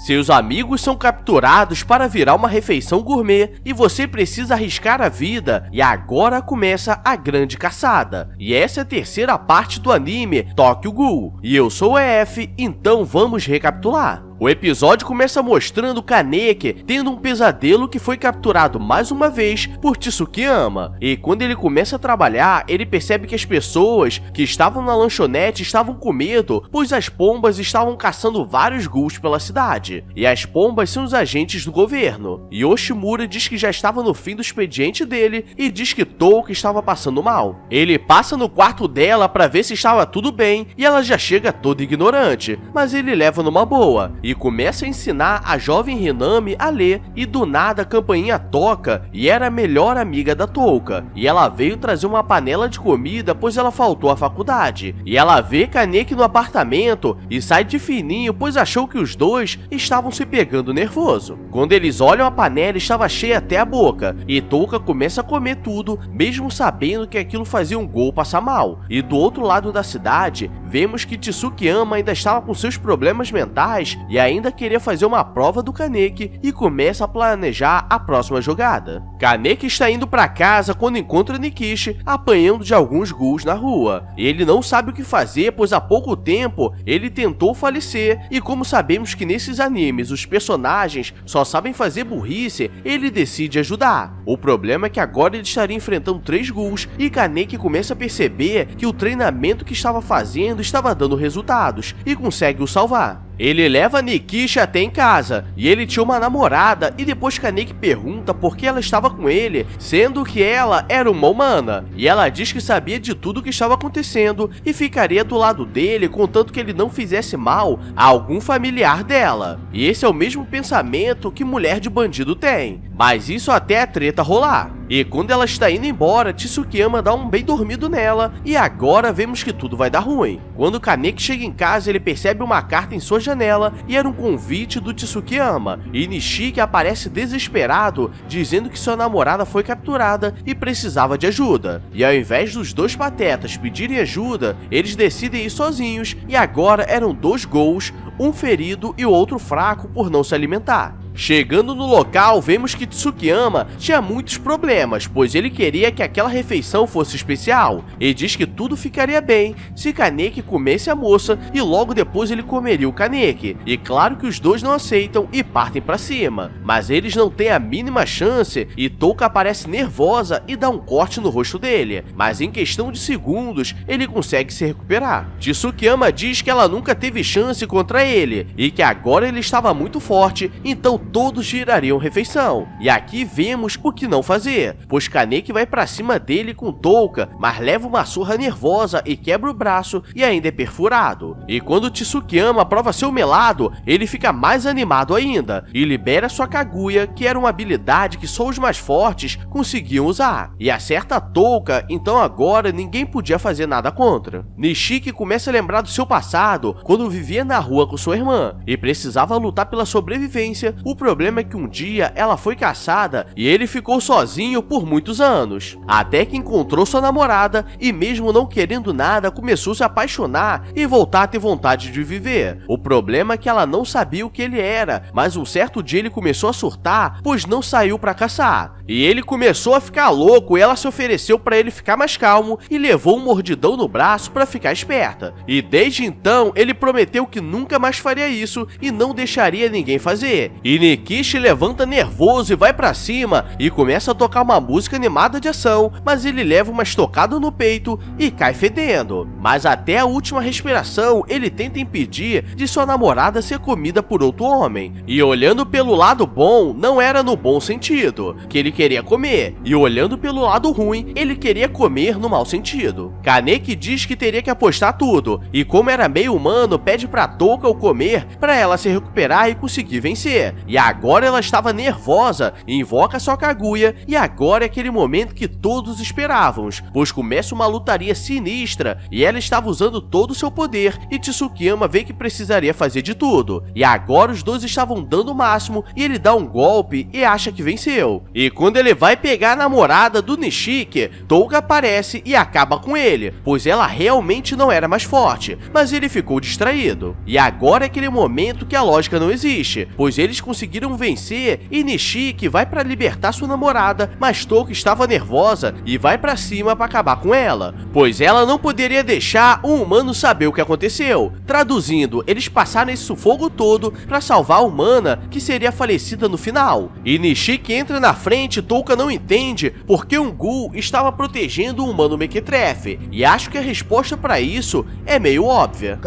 Seus amigos são capturados para virar uma refeição gourmet e você precisa arriscar a vida, e agora começa a grande caçada. E essa é a terceira parte do anime Tokyo Ghoul. E eu sou o EF, então vamos recapitular. O episódio começa mostrando Kaneki tendo um pesadelo que foi capturado mais uma vez por Tsukiyama. E quando ele começa a trabalhar, ele percebe que as pessoas que estavam na lanchonete estavam com medo, pois as pombas estavam caçando vários ghouls pela cidade. E as pombas são os agentes do governo. E Yoshimura diz que já estava no fim do expediente dele e diz que Touka estava passando mal. Ele passa no quarto dela para ver se estava tudo bem e ela já chega toda ignorante, mas ele leva numa boa e começa a ensinar a jovem Hinami a ler, e do nada a campainha toca e era a melhor amiga da Touka. E ela veio trazer uma panela de comida, pois ela faltou à faculdade. E ela vê Kaneki no apartamento e sai de fininho, pois achou que os dois estavam se pegando nervoso. Quando eles olham, a panela estava cheia até a boca, e Touka começa a comer tudo, mesmo sabendo que aquilo fazia um ghoul passar mal. E do outro lado da cidade, vemos que Tsukiyama ainda estava com seus problemas mentais e ainda queria fazer uma prova do Kaneki e começa a planejar a próxima jogada. Kaneki está indo para casa quando encontra Nikishi apanhando de alguns ghouls na rua. Ele não sabe o que fazer, pois há pouco tempo ele tentou falecer, e como sabemos que nesses animes os personagens só sabem fazer burrice, ele decide ajudar. O problema é que agora ele estaria enfrentando 3 ghouls e Kaneki começa a perceber que o treinamento que estava fazendo estava dando resultados e consegue o salvar. Ele leva Nikishi até em casa, e ele tinha uma namorada, e depois Kaneki pergunta por que ela estava com ele, sendo que ela era uma humana. E ela diz que sabia de tudo o que estava acontecendo e ficaria do lado dele, contanto que ele não fizesse mal a algum familiar dela. E esse é o mesmo pensamento que mulher de bandido tem, mas isso até a treta rolar. E quando ela está indo embora, Tsukiyama dá um bem dormido nela, e agora vemos que tudo vai dar ruim. Quando Kaneki chega em casa, ele percebe uma carta em sua janela, e era um convite do Tsukiyama, e Nishiki aparece desesperado, dizendo que sua namorada foi capturada e precisava de ajuda. E ao invés dos dois patetas pedirem ajuda, eles decidem ir sozinhos, e agora eram 2 ghouls, um ferido e o outro fraco por não se alimentar. Chegando no local, vemos que Tsukiyama tinha muitos problemas, pois ele queria que aquela refeição fosse especial, e diz que tudo ficaria bem se Kaneki comesse a moça e logo depois ele comeria o Kaneki. E claro que os dois não aceitam e partem para cima, mas eles não têm a mínima chance e Touka aparece nervosa e dá um corte no rosto dele, mas em questão de segundos ele consegue se recuperar. Tsukiyama diz que ela nunca teve chance contra ele e que agora ele estava muito forte, então todos girariam refeição. E aqui vemos o que não fazer, pois Kaneki vai pra cima dele com Touka, mas leva uma surra nervosa e quebra o braço e ainda é perfurado. E quando Tsukiyama prova seu melado, ele fica mais animado ainda e libera sua Kaguya, que era uma habilidade que só os mais fortes conseguiam usar, e acerta Touka, então agora ninguém podia fazer nada contra. Nishiki começa a lembrar do seu passado, quando vivia na rua com sua irmã e precisava lutar pela sobrevivência. O problema é que um dia ela foi caçada e ele ficou sozinho por muitos anos, até que encontrou sua namorada e mesmo não querendo nada, começou a se apaixonar e voltar a ter vontade de viver. O problema é que ela não sabia o que ele era, mas um certo dia ele começou a surtar, pois não saiu para caçar. E ele começou a ficar louco e ela se ofereceu para ele ficar mais calmo e levou um mordidão no braço para ficar esperta. E desde então ele prometeu que nunca mais faria isso e não deixaria ninguém fazer. E Nikishi levanta nervoso e vai pra cima e começa a tocar uma música animada de ação, mas ele leva uma estocada no peito e cai fedendo. Mas até a última respiração ele tenta impedir de sua namorada ser comida por outro homem. E olhando pelo lado bom, não era no bom sentido, que ele queria comer, e olhando pelo lado ruim, ele queria comer no mau sentido. Kaneki diz que teria que apostar tudo, e como era meio humano, pede pra Touka o comer pra ela se recuperar e conseguir vencer. e agora ela estava nervosa, invoca sua Kaguya, e agora é aquele momento que todos esperávamos, pois começa uma lutaria sinistra e ela estava usando todo o seu poder e Tsukiyama vê que precisaria fazer de tudo. E agora os dois estavam dando o máximo e ele dá um golpe e acha que venceu. E quando ele vai pegar a namorada do Nishiki, Touka aparece e acaba com ele, pois ela realmente não era mais forte, mas ele ficou distraído. E agora é aquele momento que a lógica não existe, pois eles conseguiram vencer e Nishiki vai para libertar sua namorada, mas Touka estava nervosa e vai para cima para acabar com ela, pois ela não poderia deixar um humano saber o que aconteceu. Traduzindo, eles passaram esse sufoco todo para salvar a humana que seria falecida no final. E Nishiki entra na frente e Touka não entende porque um ghoul estava protegendo o humano mequetrefe, e acho que a resposta para isso é meio óbvia.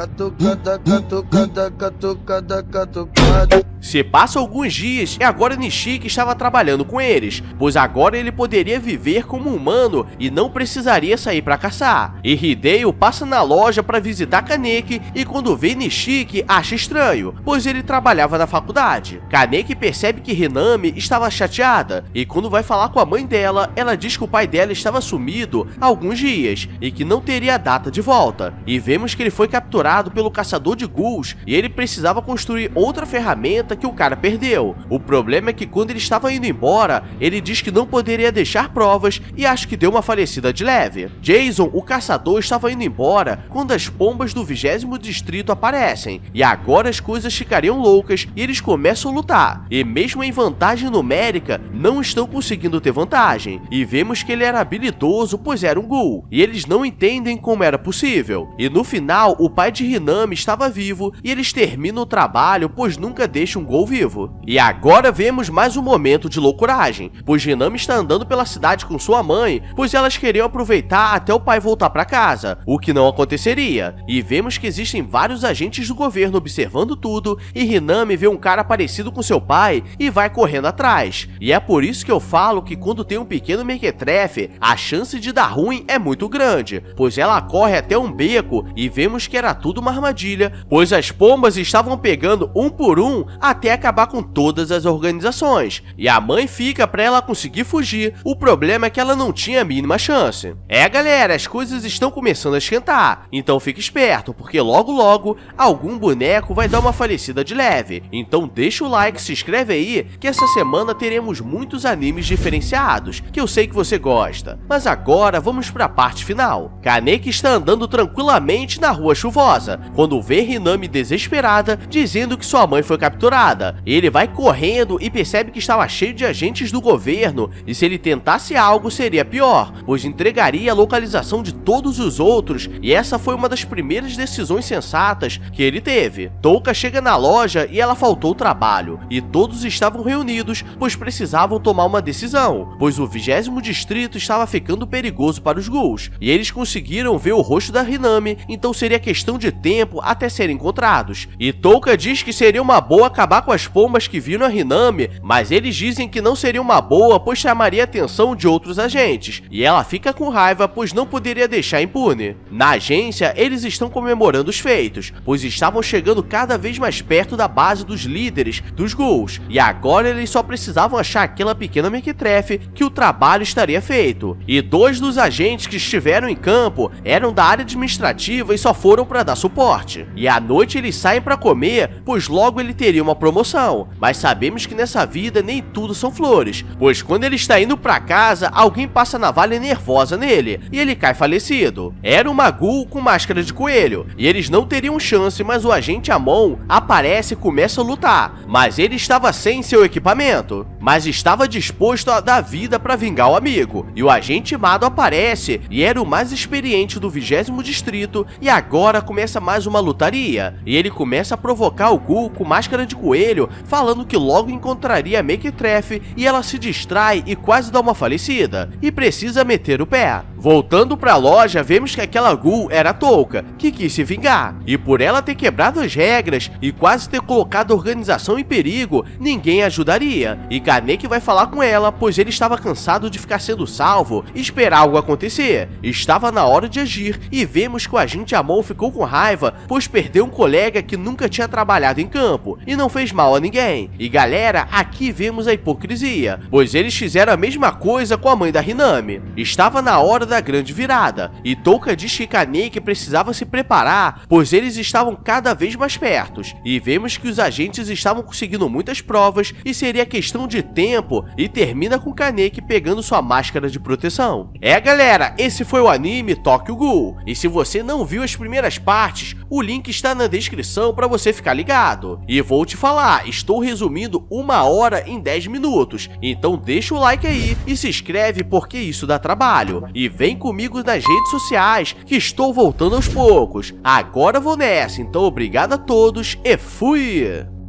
Se passa alguns dias e agora Nishiki estava trabalhando com eles, pois agora ele poderia viver como humano e não precisaria sair para caçar. E Hideo passa na loja para visitar Kaneki e quando vê Nishiki acha estranho, pois ele trabalhava na faculdade. Kaneki percebe que Hinami estava chateada e quando vai falar com a mãe dela, ela diz que o pai dela estava sumido há alguns dias e que não teria data de volta. E vemos que ele foi capturado pelo caçador de ghouls e ele precisava construir outra ferramenta que o cara perdeu. O problema é que quando ele estava indo embora, ele diz que não poderia deixar provas e acho que deu uma falecida de leve. Jason, o caçador, estava indo embora quando as pombas do 20º distrito aparecem, e agora as coisas ficariam loucas e eles começam a lutar, e mesmo em vantagem numérica, não estão conseguindo ter vantagem, e vemos que ele era habilidoso pois era um ghoul, e eles não entendem como era possível. E no final, o pai de Hinami estava vivo e eles terminam o trabalho pois nunca deixam um ghoul vivo. E agora vemos mais um momento de loucuragem, pois Hinami está andando pela cidade com sua mãe, pois elas queriam aproveitar até o pai voltar para casa, o que não aconteceria. E vemos que existem vários agentes do governo observando tudo, e Hinami vê um cara parecido com seu pai e vai correndo atrás. E é por isso que eu falo que quando tem um pequeno mequetrefe, a chance de dar ruim é muito grande, pois ela corre até um beco e vemos que era tudo uma armadilha, pois as pombas estavam pegando um por um até acabar com todas as organizações, e a mãe fica para ela conseguir fugir. O problema é que ela não tinha a mínima chance. É galera, as coisas estão começando a esquentar, então fique esperto, porque logo logo algum boneco vai dar uma falecida de leve. Então deixa o like, se inscreve aí, que essa semana teremos muitos animes diferenciados, que eu sei que você gosta. Mas agora vamos para a parte final. Kaneki está andando tranquilamente na rua chuvosa, quando vê Hinami desesperada, dizendo que sua mãe foi capturada. Ele vai correndo e percebe que estava cheio de agentes do governo, e se ele tentasse algo seria pior, pois entregaria a localização de todos os outros, e essa foi uma das primeiras decisões sensatas que ele teve. Touka chega na loja e ela faltou o trabalho, e todos estavam reunidos, pois precisavam tomar uma decisão, pois o 20º distrito estava ficando perigoso para os ghouls, e eles conseguiram ver o rosto da Hinami, então seria questão de tempo até serem encontrados. E Touka diz que seria uma boa acabar com as pombas que viram a Hinami, mas eles dizem que não seria uma boa, pois chamaria a atenção de outros agentes, e ela fica com raiva, pois não poderia deixar impune. Na agência, eles estão comemorando os feitos, pois estavam chegando cada vez mais perto da base dos líderes dos ghouls, e agora eles só precisavam achar aquela pequena mequetrefe que o trabalho estaria feito. E dois dos agentes que estiveram em campo eram da área administrativa e só foram para dar suporte. E à noite eles saem para comer, pois logo ele teria uma promoção, mas sabemos que nessa vida nem tudo são flores, pois quando ele está indo para casa, alguém passa a navalha nervosa nele e ele cai falecido. Era uma ghoul com máscara de coelho, e eles não teriam chance, mas o agente Amon aparece e começa a lutar, mas ele estava sem seu equipamento, mas estava disposto a dar vida para vingar o amigo. E o agente Mado aparece e era o mais experiente do 20º distrito, e agora começa mais uma lutaria, e ele começa a provocar o ghoul com máscara de coelho, falando que logo encontraria a mequetrefe, e ela se distrai e quase dá uma falecida, e precisa meter o pé. Voltando pra loja, vemos que aquela Ghoul era a Touka, que quis se vingar. E por ela ter quebrado as regras e quase ter colocado a organização em perigo, ninguém ajudaria. E Kaneki vai falar com ela, pois ele estava cansado de ficar sendo salvo e esperar algo acontecer. Estava na hora de agir e vemos que o agente Amon ficou com raiva, pois perdeu um colega que nunca tinha trabalhado em campo e não fez mal a ninguém. E galera, aqui vemos a hipocrisia, pois eles fizeram a mesma coisa com a mãe da Hinami. Estava na hora da grande virada, e Touka diz que Kaneki precisava se preparar, pois eles estavam cada vez mais perto, e vemos que os agentes estavam conseguindo muitas provas e seria questão de tempo, e termina com Kaneki pegando sua máscara de proteção. Galera, esse foi o anime Tokyo Ghoul, e se você não viu as primeiras partes, o link está na descrição para você ficar ligado. E vou te falar, estou resumindo 1 hora em 10 minutos, então deixa o like aí e se inscreve porque isso dá trabalho. E vem comigo nas redes sociais, que estou voltando aos poucos. Agora vou nessa, então obrigado a todos e fui!